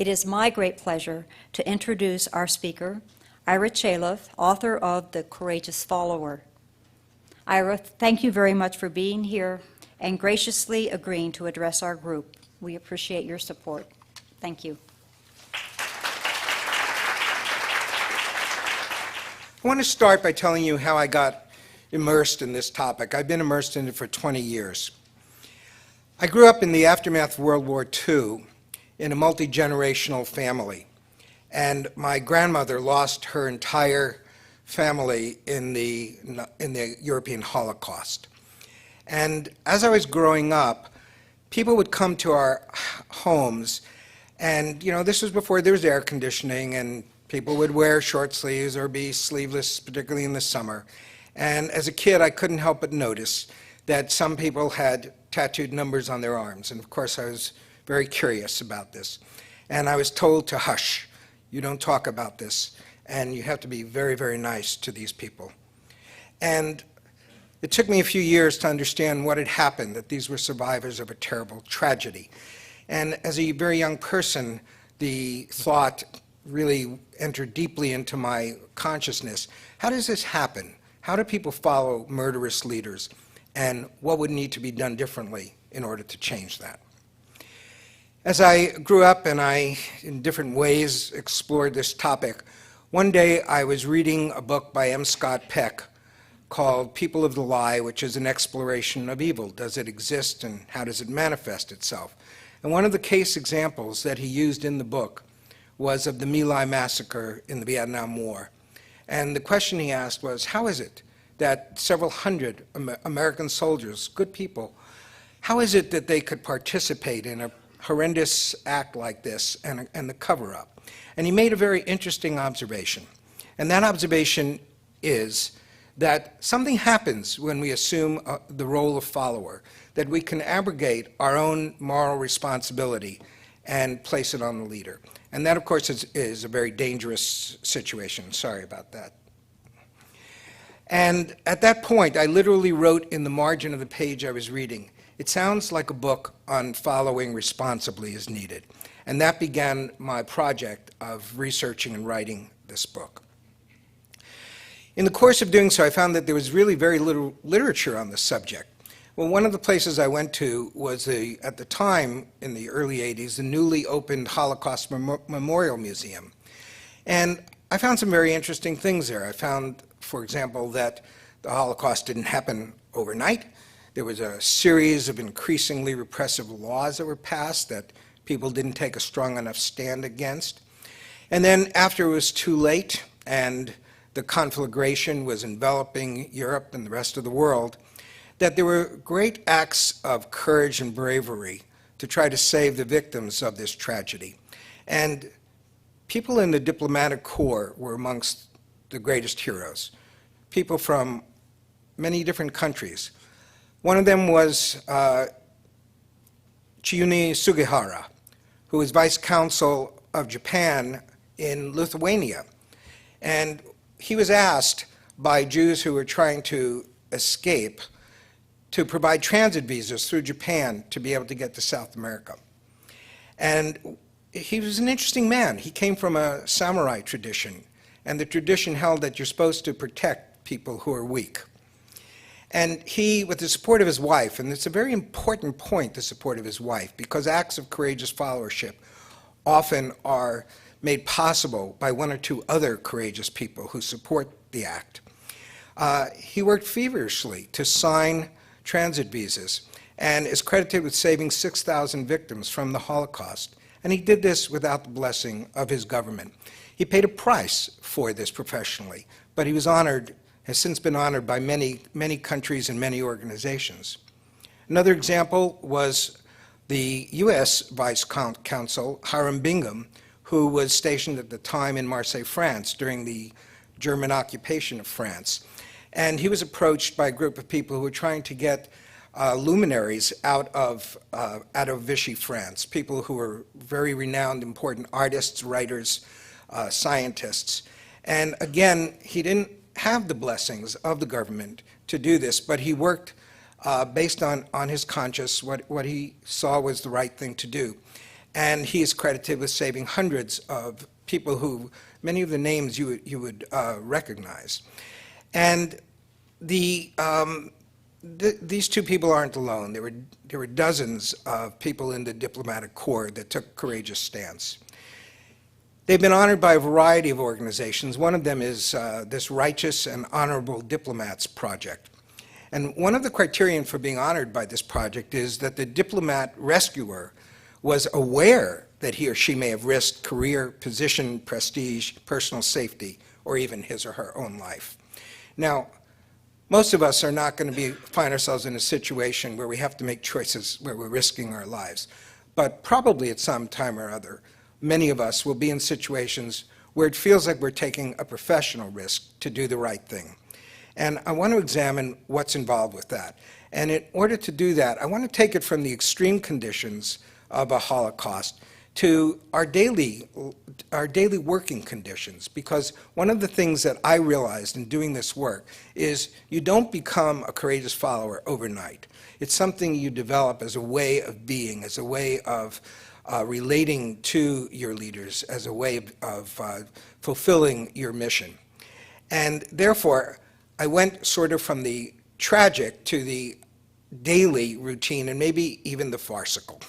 It is my great pleasure to introduce our speaker, Ira Chaleff, author of The Courageous Follower. Ira, thank you very much for being here and graciously agreeing to address our group. We appreciate your support. Thank you. I want to start by telling you how I got immersed in this topic. I've been immersed in it for 20 years. I grew up in the aftermath of World War II in a multi-generational family, and my grandmother lost her entire family in the European Holocaust. And as I was growing up, people would come to our homes, and this was before there was air conditioning, and people would wear short sleeves or be sleeveless, particularly in the summer. And as a kid, I couldn't help but notice that some people had tattooed numbers on their arms. And of course, I was very curious about this. And I was told to hush. You don't talk about this. And you have to be very, very nice to these people. And it took me a few years to understand what had happened, that these were survivors of a terrible tragedy. And as a very young person, the thought really entered deeply into my consciousness. How does this happen? How do people follow murderous leaders? And what would need to be done differently in order to change that? As I grew up and I, in different ways, explored this topic, one day I was reading a book by M. Scott Peck called People of the Lie, which is an exploration of evil. Does it exist and how does it manifest itself? And one of the case examples that he used in the book was of the My Lai massacre in the Vietnam War. And the question he asked was, how is it that several hundred American soldiers, good people, how is it that they could participate in a horrendous act like this and the cover-up? And he made a very interesting observation. And that observation is that something happens when we assume the role of follower, that we can abrogate our own moral responsibility and place it on the leader. And that, of course, is a very dangerous situation. Sorry about that. And at that point, I literally wrote in the margin of the page I was reading, it sounds like a book on following responsibly is needed. And that began my project of researching and writing this book. In the course of doing so, I found that there was really very little literature on the subject. Well, one of the places I went to was, at the time, in the early 80s, the newly opened Holocaust Memorial Museum. And I found some very interesting things there. I found, for example, that the Holocaust didn't happen overnight. There was a series of increasingly repressive laws that were passed that people didn't take a strong enough stand against. And then after it was too late and the conflagration was enveloping Europe and the rest of the world, that there were great acts of courage and bravery to try to save the victims of this tragedy. And people in the diplomatic corps were amongst the greatest heroes, people from many different countries. One of them was Gou Sugihara, who was vice consul of Japan in Lithuania. And he was asked by Jews who were trying to escape to provide transit visas through Japan to be able to get to South America. And he was an interesting man. He came from a samurai tradition, and the tradition held that you're supposed to protect people who are weak. And he, with the support of his wife, and it's a very important point, the support of his wife, because acts of courageous followership often are made possible by one or two other courageous people who support the act. He worked feverishly to sign transit visas and is credited with saving 6,000 victims from the Holocaust. And he did this without the blessing of his government. He paid a price for this professionally, but he was honored, has since been honored by many, many countries and many organizations. Another example was the US Vice Consul, Hiram Bingham, who was stationed at the time in Marseille, France, during the German occupation of France. And he was approached by a group of people who were trying to get luminaries out of Vichy, France, people who were very renowned, important artists, writers, scientists. And again, he didn't have the blessings of the government to do this, but he worked based on his conscience, what he saw was the right thing to do. and he is credited with saving hundreds of people who, many of the names you would recognize. And these two people aren't alone. There were dozens of people in the diplomatic corps that took a courageous stance. They've been honored by a variety of organizations. One of them is this Righteous and Honorable Diplomats Project. And one of the criterion for being honored by this project is that the diplomat rescuer was aware that he or she may have risked career, position, prestige, personal safety, or even his or her own life. Now, most of us are not going to find ourselves in a situation where we have to make choices where we're risking our lives. But probably at some time or other, many of us will be in situations where it feels like we're taking a professional risk to do the right thing. And I want to examine what's involved with that. And in order to do that, I want to take it from the extreme conditions of a Holocaust to our daily working conditions, because one of the things that I realized in doing this work is you don't become a courageous follower overnight. It's something you develop as a way of being, as a way of relating to your leaders, as a way of fulfilling your mission. And therefore, I went sort of from the tragic to the daily routine, and maybe even the farcical.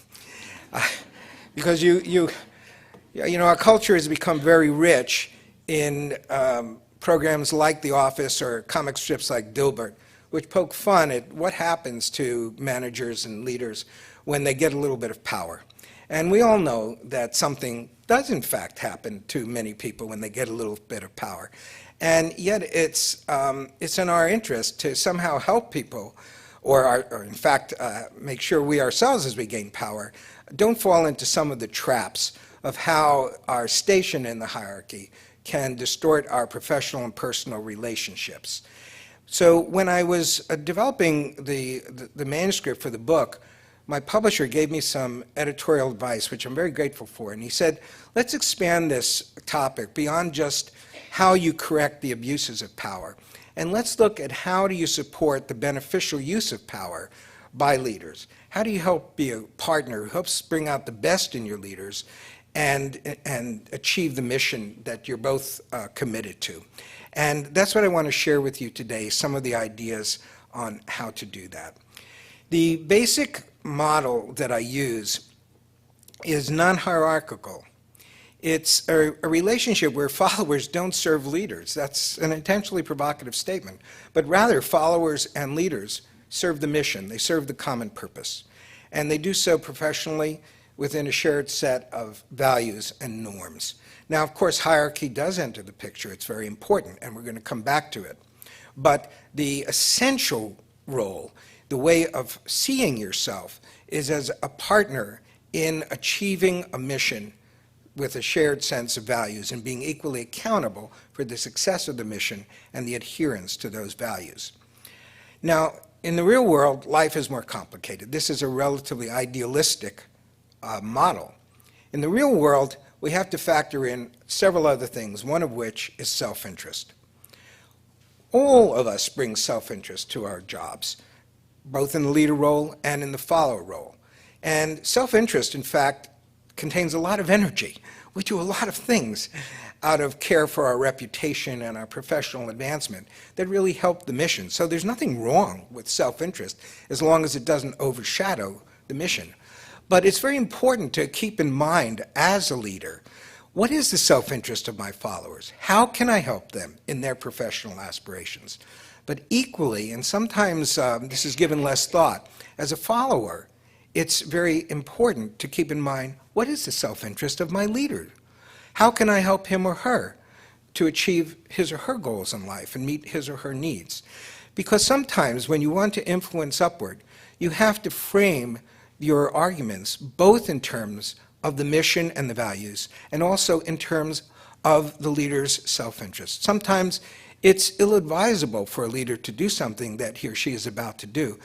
Because you know, our culture has become very rich in programs like The Office or comic strips like Dilbert, which poke fun at what happens to managers and leaders when they get a little bit of power. And we all know that something does in fact happen to many people when they get a little bit of power. And yet it's in our interest to somehow help people, or in fact make sure we ourselves, as we gain power, don't fall into some of the traps of how our station in the hierarchy can distort our professional and personal relationships. So when I was developing the manuscript for the book, my publisher gave me some editorial advice, which I'm very grateful for. And he said, let's expand this topic beyond just how you correct the abuses of power. And let's look at how do you support the beneficial use of power by leaders. How do you help be a partner who helps bring out the best in your leaders and achieve the mission that you're both committed to? And that's what I want to share with you today, some of the ideas on how to do that. The basic model that I use is non-hierarchical. It's a relationship where followers don't serve leaders. That's an intentionally provocative statement. But rather, followers and leaders serve the mission. They serve the common purpose. And they do so professionally within a shared set of values and norms. Now, of course, hierarchy does enter the picture. It's very important, and we're going to come back to it. But the essential role, the way of seeing yourself, is as a partner in achieving a mission with a shared sense of values and being equally accountable for the success of the mission and the adherence to those values. Now, in the real world, life is more complicated. This is a relatively idealistic model. In the real world, we have to factor in several other things, one of which is self-interest. All of us bring self-interest to our jobs, both in the leader role and in the follower role. And self-interest, in fact, contains a lot of energy. We do a lot of things out of care for our reputation and our professional advancement that really help the mission. So there's nothing wrong with self-interest as long as it doesn't overshadow the mission. But it's very important to keep in mind as a leader, what is the self-interest of my followers? How can I help them in their professional aspirations? But equally, and sometimes this is given less thought, as a follower, it's very important to keep in mind, what is the self-interest of my leader? How can I help him or her to achieve his or her goals in life and meet his or her needs? Because sometimes when you want to influence upward, you have to frame your arguments both in terms of the mission and the values, and also in terms of the leader's self-interest. Sometimes it's ill-advisable for a leader to do something that he or she is about to do.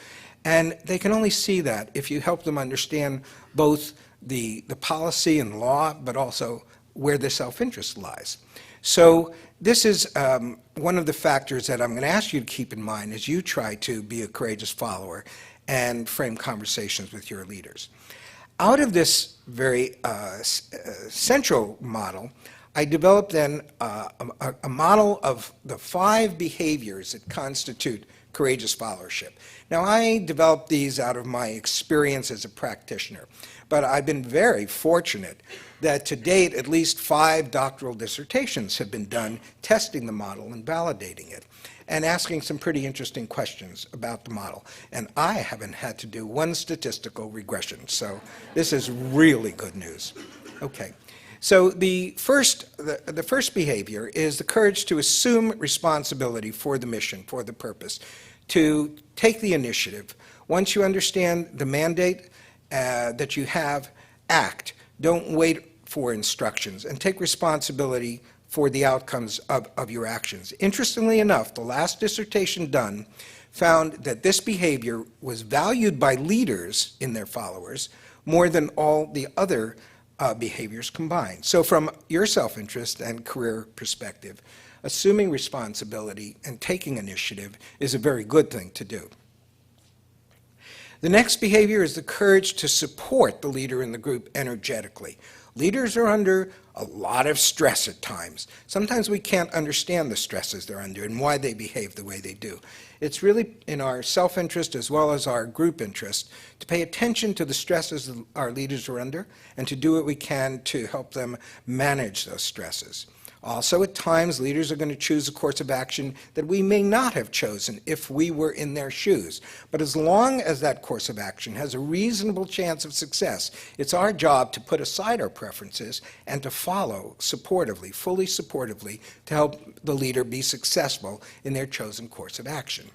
And they can only see that if you help them understand both the policy and law, but also where the self-interest lies. So this is one of the factors that I'm going to ask you to keep in mind as you try to be a courageous follower and frame conversations with your leaders. Out of this very central model, I developed then a model of the 5 behaviors that constitute courageous followership. Now, I developed these out of my experience as a practitioner, but I've been very fortunate that to date at least 5 doctoral dissertations have been done testing the model and validating it, and asking some pretty interesting questions about the model. And I haven't had to do one statistical regression, so this is really good news. Okay. So the first behavior is the courage to assume responsibility for the mission, for the purpose, to take the initiative. Once you understand the mandate that you have, act. Don't wait for instructions, and take responsibility for the outcomes of your actions. Interestingly enough, the last dissertation done found that this behavior was valued by leaders in their followers more than all the other behaviors combined. So from your self-interest and career perspective, assuming responsibility and taking initiative is a very good thing to do. The next behavior is the courage to support the leader in the group energetically. Leaders are under a lot of stress at times. Sometimes we can't understand the stresses they're under and why they behave the way they do. It's really in our self-interest as well as our group interest to pay attention to the stresses that our leaders are under and to do what we can to help them manage those stresses. Also, at times, leaders are going to choose a course of action that we may not have chosen if we were in their shoes. But as long as that course of action has a reasonable chance of success, it's our job to put aside our preferences and to follow supportively, fully supportively, to help the leader be successful in their chosen course of action.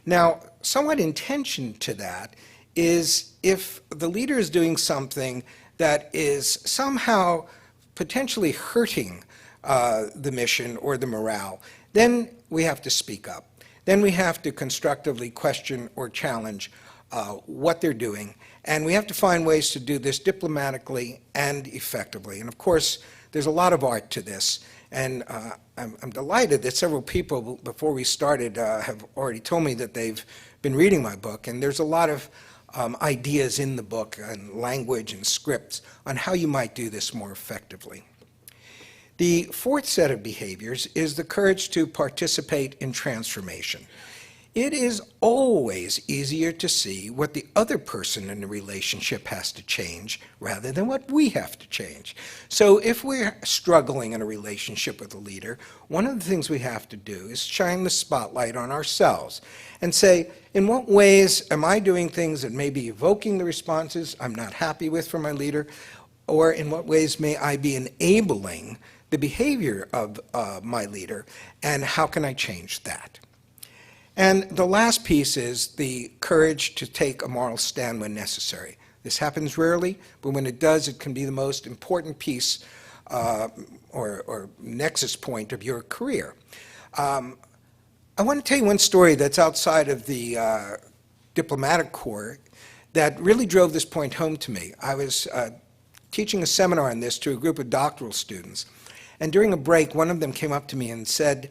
Now, somewhat in tension to that is if the leader is doing something that is somehow potentially hurting the mission or the morale, then we have to speak up. Then we have to constructively question or challenge what they're doing, and we have to find ways to do this diplomatically and effectively. And of course, there's a lot of art to this, and I'm delighted that several people before we started have already told me that they've been reading my book, and there's a lot of ideas in the book and language and scripts on how you might do this more effectively. The fourth set of behaviors is the courage to participate in transformation. It is always easier to see what the other person in the relationship has to change rather than what we have to change. So if we're struggling in a relationship with a leader, one of the things we have to do is shine the spotlight on ourselves and say, in what ways am I doing things that may be evoking the responses I'm not happy with from my leader, or in what ways may I be enabling the behavior of my leader, and how can I change that? And the last piece is the courage to take a moral stand when necessary. This happens rarely, but when it does, it can be the most important piece or nexus point of your career. I want to tell you one story that's outside of the diplomatic corps that really drove this point home to me. I was teaching a seminar on this to a group of doctoral students. And during a break, one of them came up to me and said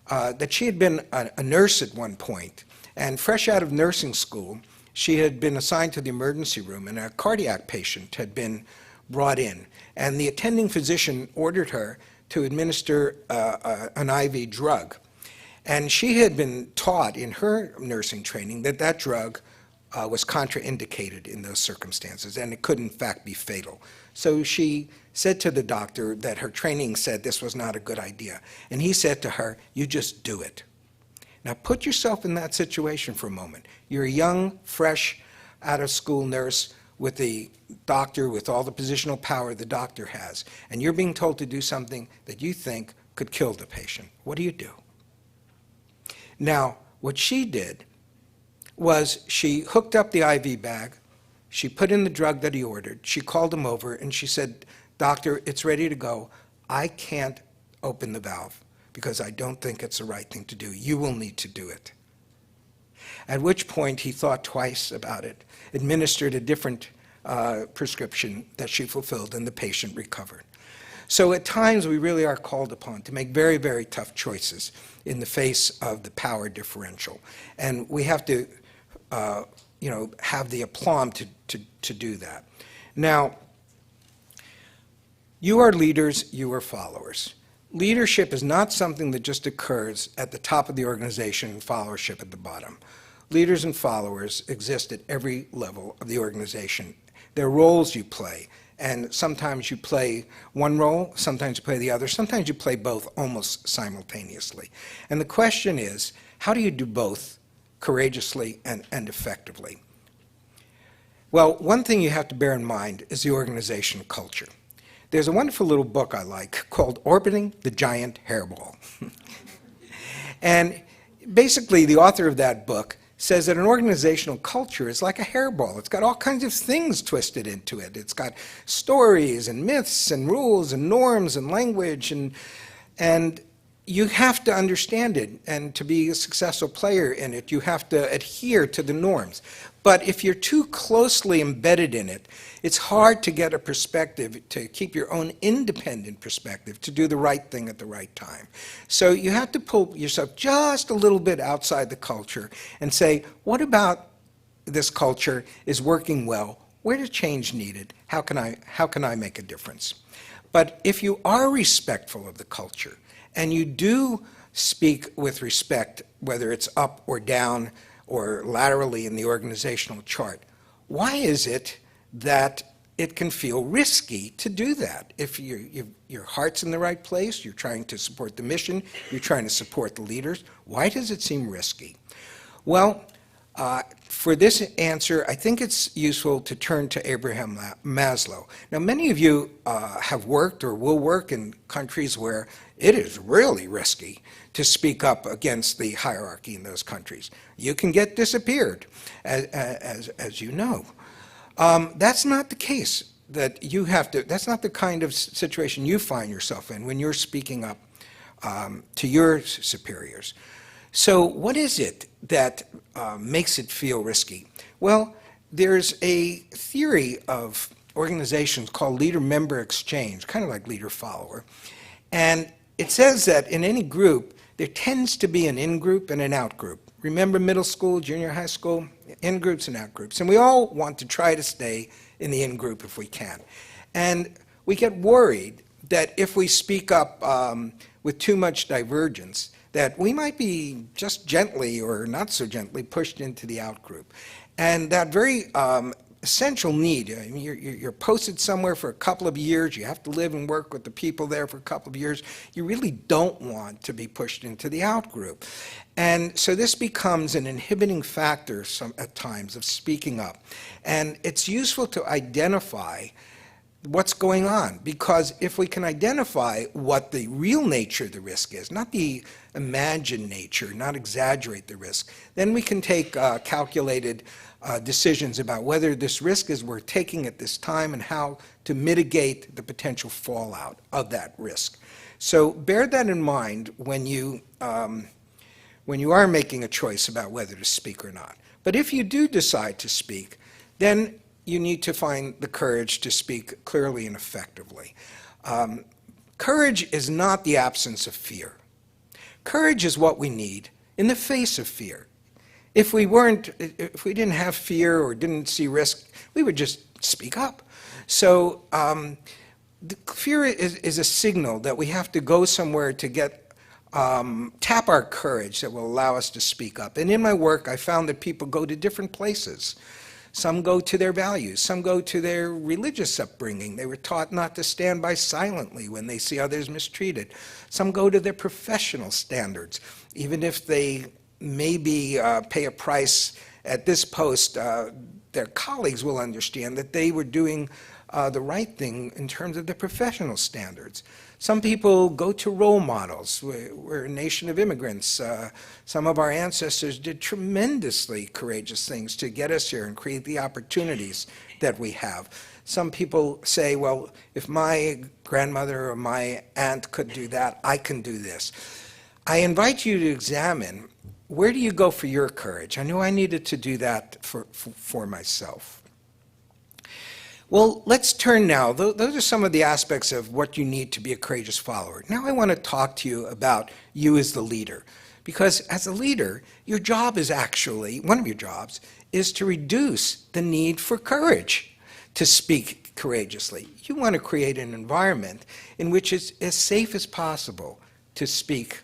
that she had been a nurse at one point, and fresh out of nursing school, she had been assigned to the emergency room, and a cardiac patient had been brought in. And the attending physician ordered her to administer an IV drug. And she had been taught in her nursing training that that drug was contraindicated in those circumstances, and it could in fact be fatal. So she said to the doctor that her training said this was not a good idea. And he said to her, "You just do it." Now put yourself in that situation for a moment. You're a young, fresh, out-of-school nurse with the doctor, with all the positional power the doctor has, and you're being told to do something that you think could kill the patient. What do you do? Now, what she did was she hooked up the IV bag, she put in the drug that he ordered, she called him over, and she said, "Doctor, it's ready to go. I can't open the valve because I don't think it's the right thing to do. You will need to do it." At which point he thought twice about it, administered a different prescription that she fulfilled, and the patient recovered. So at times we really are called upon to make very, very tough choices in the face of the power differential. And we have to have the aplomb to do that. Now, You are leaders, you are followers. Leadership is not something that just occurs at the top of the organization and followership at the bottom. Leaders and followers exist at every level of the organization. There are roles you play, and sometimes you play one role, sometimes you play the other, sometimes you play both almost simultaneously. And the question is, how do you do both courageously and effectively? Well, one thing you have to bear in mind is the organizational culture. There's a wonderful little book I like called Orbiting the Giant Hairball. And basically, the author of that book says that an organizational culture is like a hairball. It's got all kinds of things twisted into it. It's got stories and myths and rules and norms and language, and you have to understand it, and to be a successful player in it, you have to adhere to the norms. But if you're too closely embedded in it, it's hard to get a perspective, to keep your own independent perspective, to do the right thing at the right time. So you have to pull yourself just a little bit outside the culture and say, what about this culture is working well? Where is change needed? How can I make a difference? But if you are respectful of the culture, and you do speak with respect, whether it's up or down or laterally in the organizational chart, why is it that it can feel risky to do that? If your heart's in the right place, you're trying to support the mission, you're trying to support the leaders, why does it seem risky? Well, for this answer, I think it's useful to turn to Abraham Maslow. Now, many of you have worked or will work in countries where it is really risky to speak up against the hierarchy in those countries. You can get disappeared, as you know. That's not the case that you have to, that's not the kind of situation you find yourself in when you're speaking up to your superiors. So what is it that makes it feel risky? Well, there's a theory of organizations called LeaderMember Exchange, kind of like leader-follower. And it says that in any group, there tends to be an in-group and an out-group. Remember middle school, junior high school? In-groups and out-groups. And we all want to try to stay in the in-group if we can. And we get worried that if we speak up with too much divergence, that we might be just gently or not so gently pushed into the out-group. And that very essential need, I mean, you're posted somewhere for a couple of years, you have to live and work with the people there for a couple of years, you really don't want to be pushed into the out-group. And so this becomes an inhibiting factor at times of speaking up. And it's useful to identify what's going on, because if we can identify what the real nature of the risk is, not the imagined nature, not exaggerate the risk, then we can take calculated decisions about whether this risk is worth taking at this time and how to mitigate the potential fallout of that risk. So bear that in mind when you are making a choice about whether to speak or not. But if you do decide to speak, then you need to find the courage to speak clearly and effectively. Courage is not the absence of fear. Courage is what we need in the face of fear. If we didn't have fear or didn't see risk, we would just speak up. So the fear is a signal that we have to go somewhere to get tap our courage that will allow us to speak up. And in my work, I found that people go to different places. Some go to their values. Some go to their religious upbringing. They were taught not to stand by silently when they see others mistreated. Some go to their professional standards. Even if they maybe pay a price at this post, their colleagues will understand that they were doing the right thing in terms of their professional standards. Some people go to role models. We're a nation of immigrants. Some of our ancestors did tremendously courageous things to get us here and create the opportunities that we have. Some people say, well, if my grandmother or my aunt could do that, I can do this. I invite you to examine, where do you go for your courage? I knew I needed to do that for myself. Well, let's turn now. Those are some of the aspects of what you need to be a courageous follower. Now I want to talk to you about you as the leader. Because as a leader, your job is actually, one of your jobs, is to reduce the need for courage, to speak courageously. You want to create an environment in which it's as safe as possible to speak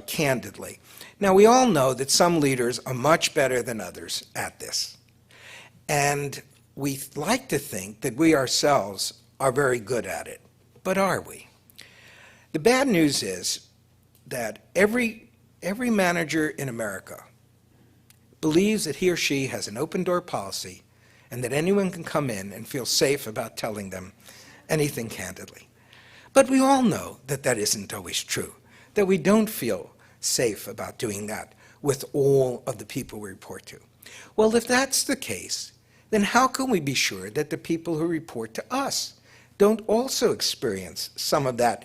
candidly. Now, we all know that some leaders are much better than others at this. And we like to think that we ourselves are very good at it. But are we? The bad news is that every manager in America believes that he or she has an open door policy and that anyone can come in and feel safe about telling them anything candidly. But we all know that that isn't always true, that we don't feel safe about doing that with all of the people we report to. Well, if that's the case, then how can we be sure that the people who report to us don't also experience some of that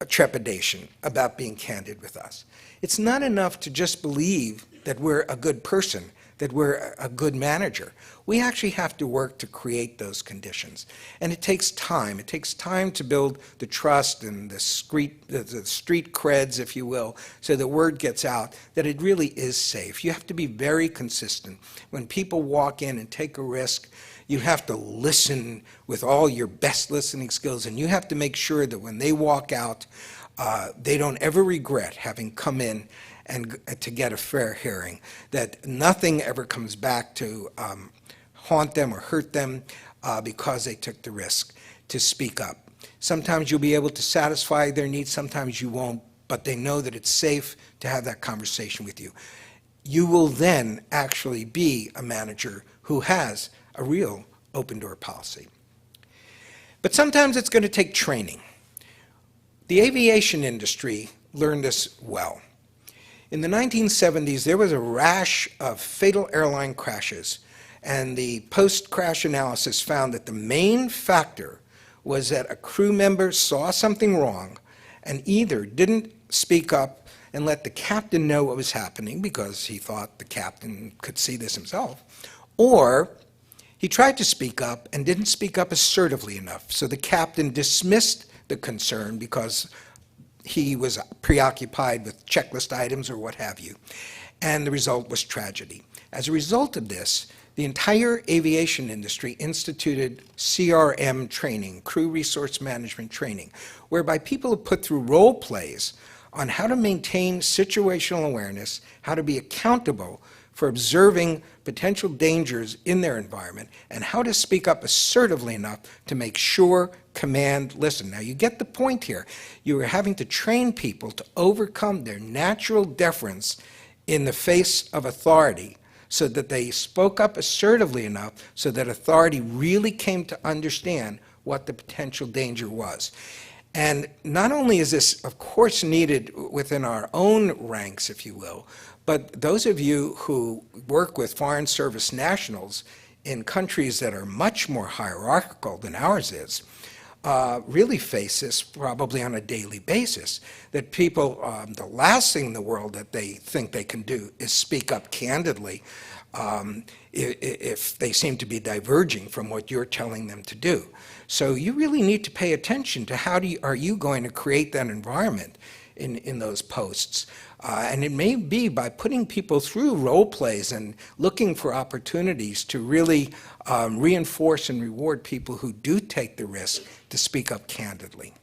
trepidation about being candid with us? It's not enough to just believe that we're a good person, that we're a good manager. We actually have to work to create those conditions. And it takes time. It takes time to build the trust and the street creds, if you will, so the word gets out that it really is safe. You have to be very consistent. When people walk in and take a risk, you have to listen with all your best listening skills, and you have to make sure that when they walk out, they don't ever regret having come in and to get a fair hearing, that nothing ever comes back to haunt them or hurt them because they took the risk to speak up. Sometimes you'll be able to satisfy their needs, sometimes you won't, but they know that it's safe to have that conversation with you. You will then actually be a manager who has a real open door policy. But sometimes it's going to take training. The aviation industry learned this well. In the 1970s, there was a rash of fatal airline crashes, and the post-crash analysis found that the main factor was that a crew member saw something wrong and either didn't speak up and let the captain know what was happening because he thought the captain could see this himself, or he tried to speak up and didn't speak up assertively enough, so the captain dismissed the concern because he was preoccupied with checklist items or what have you, and the result was tragedy. As a result of this, the entire aviation industry instituted CRM training, crew resource management training, whereby people are put through role plays on how to maintain situational awareness, how to be accountable for observing potential dangers in their environment, and how to speak up assertively enough to make sure command listen. Now, you get the point here. You are having to train people to overcome their natural deference in the face of authority so that they spoke up assertively enough so that authority really came to understand what the potential danger was. And not only is this, of course, needed within our own ranks, if you will, but those of you who work with Foreign Service nationals in countries that are much more hierarchical than ours is, really face this probably on a daily basis, that people, the last thing in the world that they think they can do is speak up candidly if they seem to be diverging from what you're telling them to do. So you really need to pay attention to how are you going to create that environment in those posts. And it may be by putting people through role plays and looking for opportunities to really reinforce and reward people who do take the risk to speak up candidly.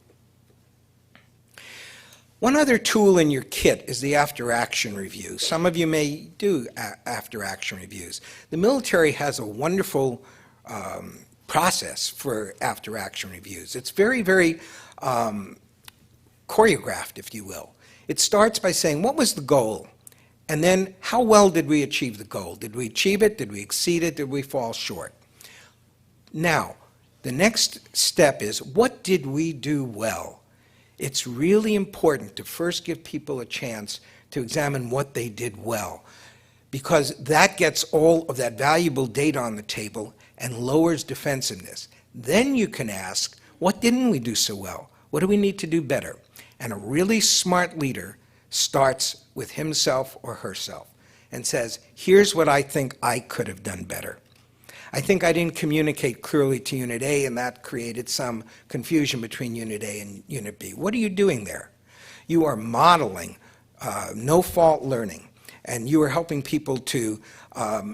One other tool in your kit is the after-action review. Some of you may do after-action reviews. The military has a wonderful process for after-action reviews. It's very, very choreographed, if you will. It starts by saying, what was the goal? And then, how well did we achieve the goal? Did we achieve it? Did we exceed it? Did we fall short? Now, the next step is, what did we do well? It's really important to first give people a chance to examine what they did well, because that gets all of that valuable data on the table and lowers defensiveness. Then you can ask, what didn't we do so well? What do we need to do better? And a really smart leader starts with himself or herself and says, here's what I think I could have done better. I think I didn't communicate clearly to Unit A, and that created some confusion between Unit A and Unit B. What are you doing there? You are modeling no-fault learning. and you are helping people to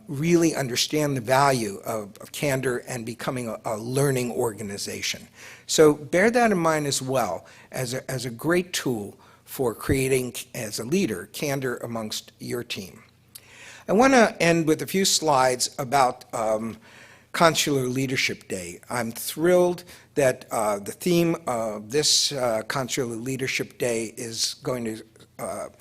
really understand the value of candor and becoming a learning organization. So bear that in mind as well as a great tool for creating, as a leader, candor amongst your team. I want to end with a few slides about Consular Leadership Day. I'm thrilled that the theme of this Consular Leadership Day is going to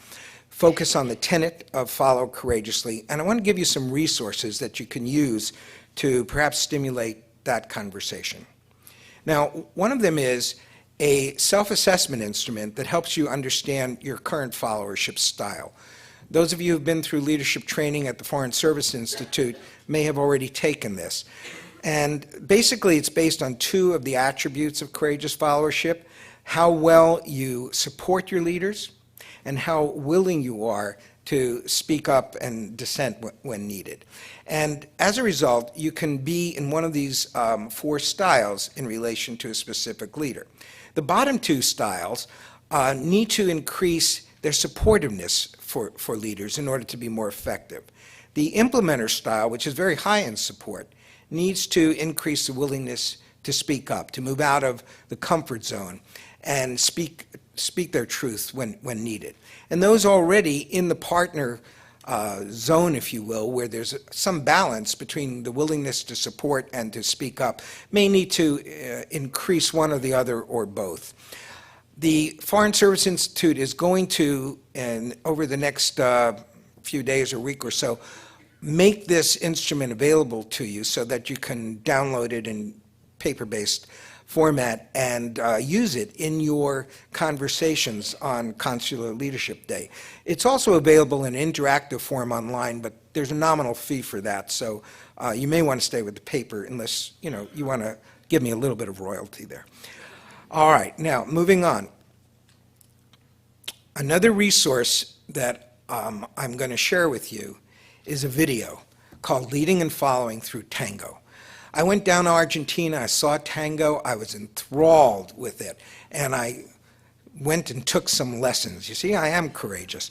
focus on the tenet of follow courageously, and I want to give you some resources that you can use to perhaps stimulate that conversation. Now, one of them is a self-assessment instrument that helps you understand your current followership style. Those of you who have been through leadership training at the Foreign Service Institute may have already taken this. And basically, it's based on two of the attributes of courageous followership: how well you support your leaders and how willing you are to speak up and dissent when needed. And as a result, you can be in one of these four styles in relation to a specific leader. The bottom two styles need to increase their supportiveness for leaders in order to be more effective. The implementer style, which is very high in support, needs to increase the willingness to speak up, to move out of the comfort zone and speak their truth when needed. And those already in the partner zone, if you will, where there's some balance between the willingness to support and to speak up, may need to increase one or the other or both. The Foreign Service Institute is going to, and over the next few days or week or so, make this instrument available to you so that you can download it in paper-based format and use it in your conversations on Consular Leadership Day. It's also available in interactive form online, but there's a nominal fee for that, so you may want to stay with the paper unless you want to give me a little bit of royalty there. All right, now moving on. Another resource that I'm going to share with you is a video called Leading and Following Through Tango. I went down to Argentina, I saw tango, I was enthralled with it, and I went and took some lessons. You see, I am courageous.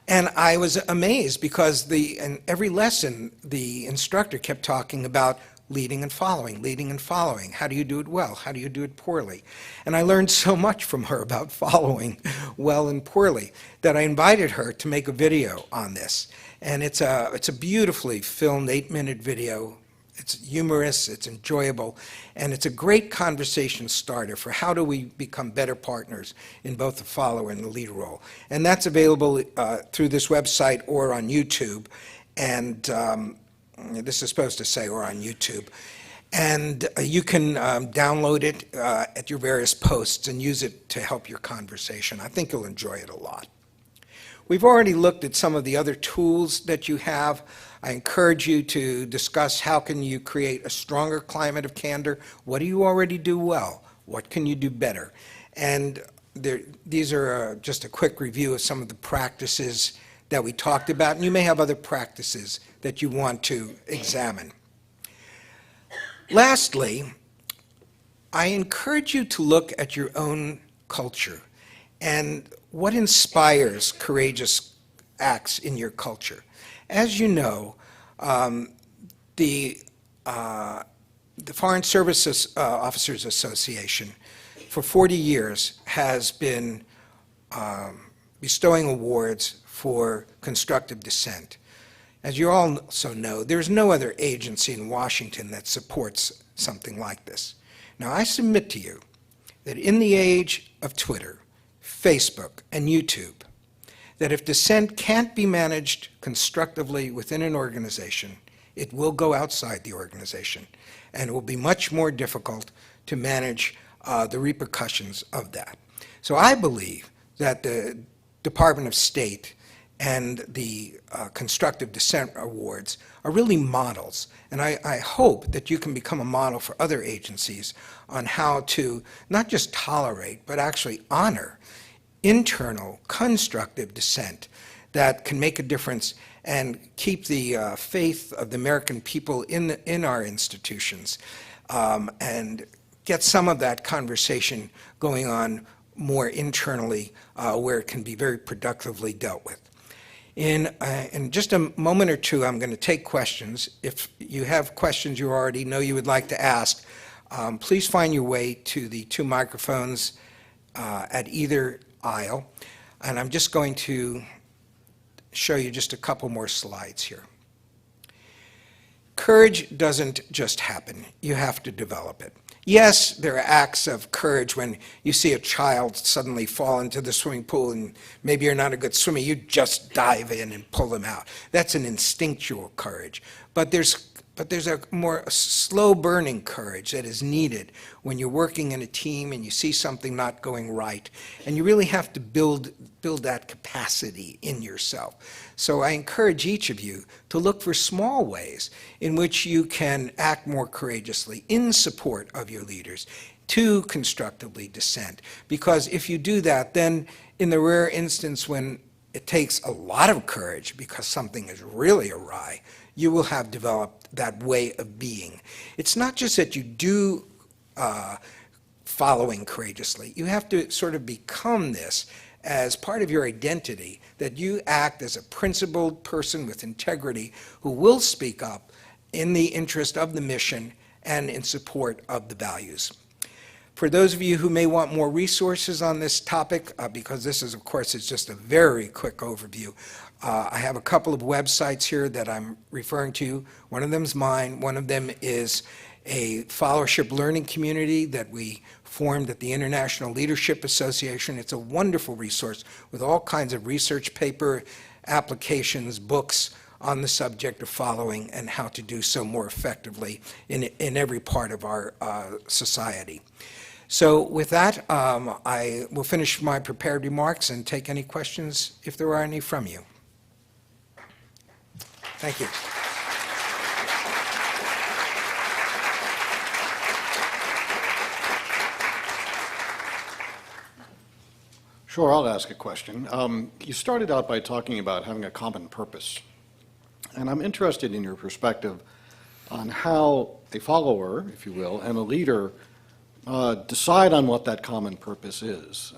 And I was amazed because in every lesson, the instructor kept talking about leading and following, leading and following. How do you do it well? How do you do it poorly? And I learned so much from her about following well and poorly that I invited her to make a video on this. And it's a beautifully filmed 8-minute video. It's humorous, it's enjoyable, and it's a great conversation starter for how do we become better partners in both the follower and the leader role. And that's available through this website or on YouTube. And this is supposed to say or on YouTube. And you can download it at your various posts and use it to help your conversation. I think you'll enjoy it a lot. We've already looked at some of the other tools that you have. I encourage you to discuss how can you create a stronger climate of candor. What do you already do well? What can you do better? And these are just a quick review of some of the practices that we talked about, and you may have other practices that you want to examine. Lastly, I encourage you to look at your own culture and what inspires courageous acts in your culture. As you know, the Foreign Service Officers Association for 40 years has been bestowing awards for constructive dissent. As you all also know, there's no other agency in Washington that supports something like this. Now, I submit to you that in the age of Twitter, Facebook, and YouTube, that if dissent can't be managed constructively within an organization, it will go outside the organization, and it will be much more difficult to manage the repercussions of that. So I believe that the Department of State and the Constructive Dissent Awards are really models, and I hope that you can become a model for other agencies on how to not just tolerate, but actually honor internal constructive dissent that can make a difference and keep the faith of the American people in our institutions and get some of that conversation going on more internally where it can be very productively dealt with. In just a moment or two, I'm going to take questions. If you have questions you already know you would like to ask, please find your way to the two microphones at either aisle. And I'm just going to show you just a couple more slides here. Courage doesn't just happen. You have to develop it. Yes, there are acts of courage when you see a child suddenly fall into the swimming pool and maybe you're not a good swimmer, you just dive in and pull them out. That's an instinctual courage. But there's a more slow-burning courage that is needed when you're working in a team and you see something not going right, and you really have to build that capacity in yourself. So I encourage each of you to look for small ways in which you can act more courageously in support of your leaders, to constructively dissent. Because if you do that, then in the rare instance when it takes a lot of courage because something is really awry, you will have developed that way of being. It's not just that you do following courageously. You have to sort of become this as part of your identity, that you act as a principled person with integrity who will speak up in the interest of the mission and in support of the values. For those of you who may want more resources on this topic, because this is, of course, it's just a very quick overview, I have a couple of websites here that I'm referring to. One of them is mine. One of them is a followership learning community that we formed at the International Leadership Association. It's a wonderful resource with all kinds of research paper, applications, books on the subject of following and how to do so more effectively in every part of our society. So with that, I will finish my prepared remarks and take any questions if there are any from you. Thank you. Sure, I'll ask a question. You started out by talking about having a common purpose. And I'm interested in your perspective on how a follower, if you will, and a leader decide on what that common purpose is.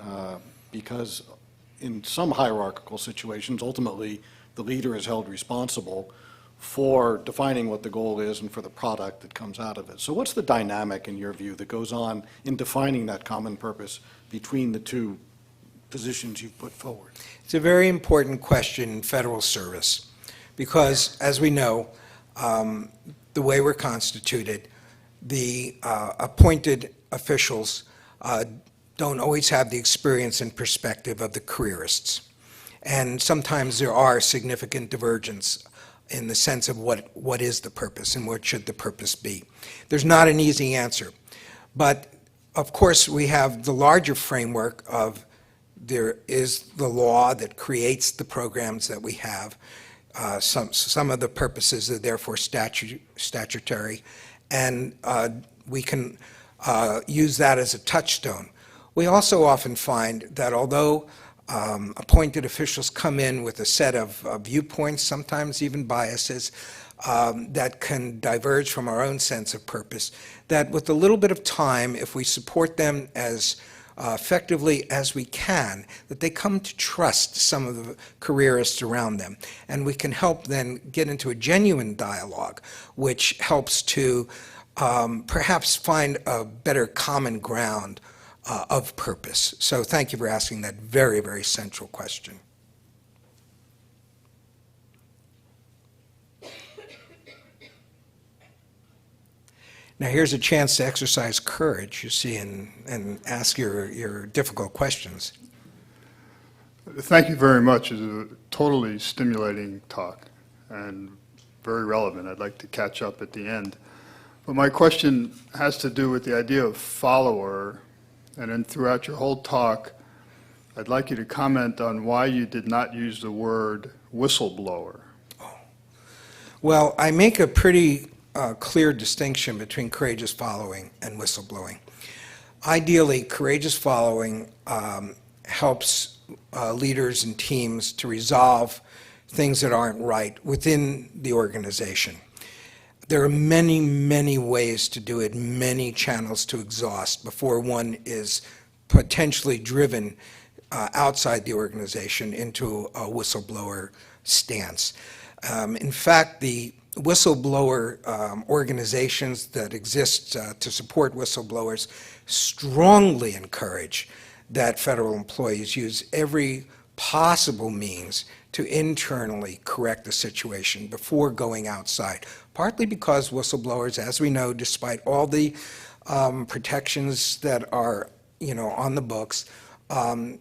Because in some hierarchical situations, ultimately, the leader is held responsible for defining what the goal is and for the product that comes out of it. So what's the dynamic, in your view, that goes on in defining that common purpose between the two positions you've put forward? It's a very important question in federal service because, as we know, the way we're constituted, the appointed officials don't always have the experience and perspective of the careerists. And sometimes there are significant divergence in the sense of what is the purpose and what should the purpose be. There's not an easy answer. But, of course, we have the larger framework of there is the law that creates the programs that we have. Some of the purposes are therefore statutory, and we can use that as a touchstone. We also often find that although appointed officials come in with a set of viewpoints, sometimes even biases, that can diverge from our own sense of purpose, that with a little bit of time, if we support them as effectively as we can, that they come to trust some of the careerists around them. And we can help then get into a genuine dialogue, which helps to perhaps find a better common ground of purpose. So thank you for asking that very, very central question. Now here's a chance to exercise courage, you see, and ask your difficult questions. Thank you very much. It's a totally stimulating talk and very relevant. I'd like to catch up at the end. But my question has to do with the idea of follower, and then throughout your whole talk, I'd like you to comment on why you did not use the word whistleblower. Oh. Well, I make a pretty clear distinction between courageous following and whistleblowing. Ideally, courageous following helps leaders and teams to resolve things that aren't right within the organization. There are many, many ways to do it, many channels to exhaust before one is potentially driven outside the organization into a whistleblower stance. In fact, the whistleblower organizations that exist to support whistleblowers strongly encourage that federal employees use every possible means to internally correct the situation before going outside, partly because whistleblowers, as we know, despite all the protections that are, on the books,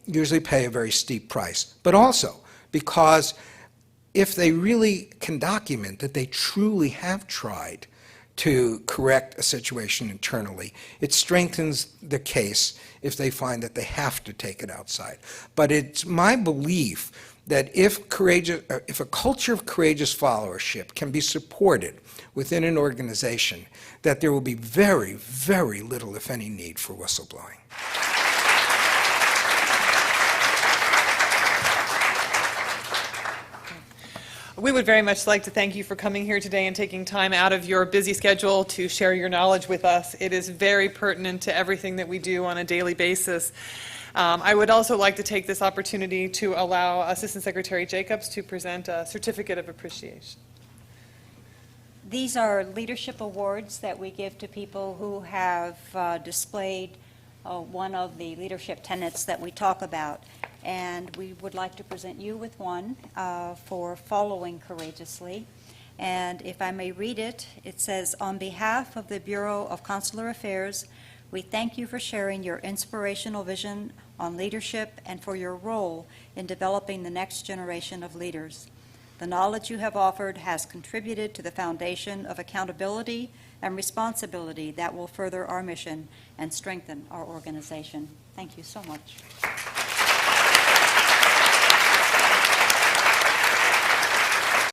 usually pay a very steep price, but also because if they really can document that they truly have tried to correct a situation internally, it strengthens the case if they find that they have to take it outside. But it's my belief that if a culture of courageous followership can be supported within an organization, that there will be very, very little, if any, need for whistleblowing. We would very much like to thank you for coming here today and taking time out of your busy schedule to share your knowledge with us. It is very pertinent to everything that we do on a daily basis. I would also like to take this opportunity to allow Assistant Secretary Jacobs to present a certificate of appreciation. These are leadership awards that we give to people who have displayed one of the leadership tenets that we talk about. And we would like to present you with one for following courageously. And if I may read it, it says, "On behalf of the Bureau of Consular Affairs, we thank you for sharing your inspirational vision on leadership and for your role in developing the next generation of leaders. The knowledge you have offered has contributed to the foundation of accountability and responsibility that will further our mission and strengthen our organization." Thank you so much.